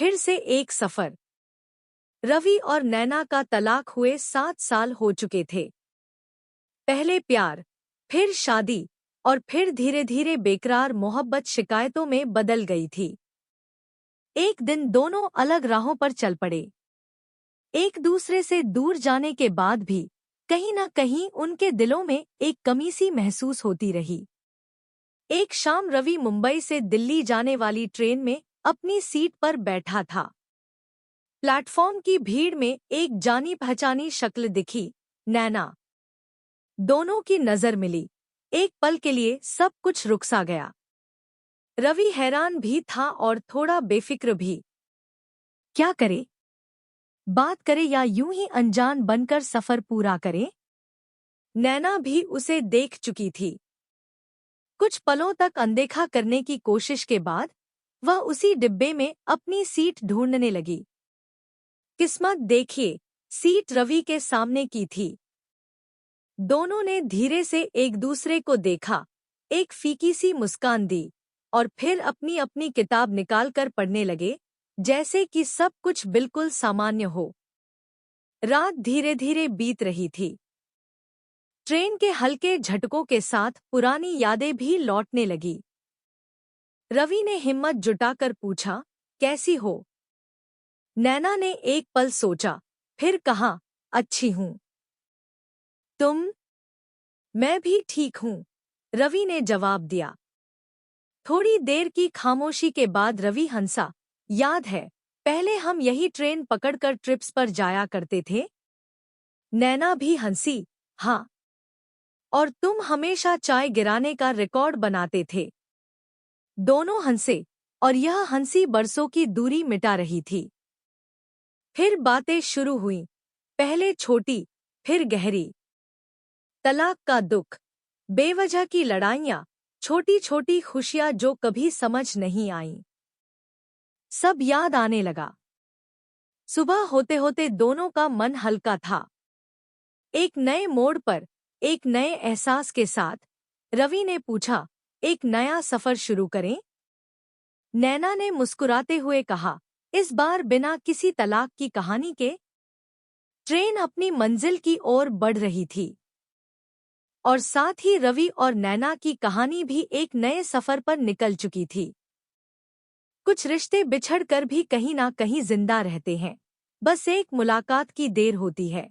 फिर से एक सफर। रवि और नैना का तलाक हुए 7 साल हो चुके थे। पहले प्यार, फिर शादी और फिर धीरे धीरे बेकरार मोहब्बत शिकायतों में बदल गई थी। एक दिन दोनों अलग राहों पर चल पड़े। एक दूसरे से दूर जाने के बाद भी कहीं न कहीं उनके दिलों में एक कमी सी महसूस होती रही। एक शाम रवि मुंबई से दिल्ली जाने वाली ट्रेन में अपनी सीट पर बैठा था। प्लेटफॉर्म की भीड़ में एक जानी पहचानी शक्ल दिखी, नैना। दोनों की नजर मिली। एक पल के लिए सब कुछ रुक सा गया। रवि हैरान भी था और थोड़ा बेफिक्र भी। क्या करे? बात करे या यूं ही अनजान बनकर सफर पूरा करे? नैना भी उसे देख चुकी थी। कुछ पलों तक अनदेखा करने की कोशिश के बाद वह उसी डिब्बे में अपनी सीट ढूंढने लगी। किस्मत देखिए, सीट रवि के सामने की थी। दोनों ने धीरे से एक दूसरे को देखा, एक फीकी सी मुस्कान दी और फिर अपनी अपनी किताब निकालकर पढ़ने लगे, जैसे कि सब कुछ बिल्कुल सामान्य हो। रात धीरे धीरे बीत रही थी। ट्रेन के हल्के झटकों के साथ पुरानी यादें भी लौटने लगी। रवि ने हिम्मत जुटाकर पूछा, कैसी हो? नैना ने एक पल सोचा, फिर कहा, अच्छी हूँ। तुम? मैं भी ठीक हूँ, रवि ने जवाब दिया। थोड़ी देर की खामोशी के बाद रवि हंसा, याद है, पहले हम यही ट्रेन पकड़कर ट्रिप्स पर जाया करते थे? नैना भी हंसी, हाँ। और तुम हमेशा चाय गिराने का रिकॉर्ड बनाते थे। दोनों हंसे और यह हंसी बरसों की दूरी मिटा रही थी। फिर बातें शुरू हुईं, पहले छोटी, फिर गहरी। तलाक का दुख, बेवजह की लड़ाइयाँ, छोटी छोटी खुशियाँ जो कभी समझ नहीं आईं। सब याद आने लगा। सुबह होते होते दोनों का मन हल्का था। एक नए मोड़ पर, एक नए एहसास के साथ रवि ने पूछा, एक नया सफर शुरू करें? नैना ने मुस्कुराते हुए कहा, इस बार बिना किसी तलाक की कहानी के। ट्रेन अपनी मंजिल की ओर बढ़ रही थी और साथ ही रवि और नैना की कहानी भी एक नए सफर पर निकल चुकी थी। कुछ रिश्ते बिछड़कर भी कहीं ना कहीं जिंदा रहते हैं, बस एक मुलाकात की देर होती है।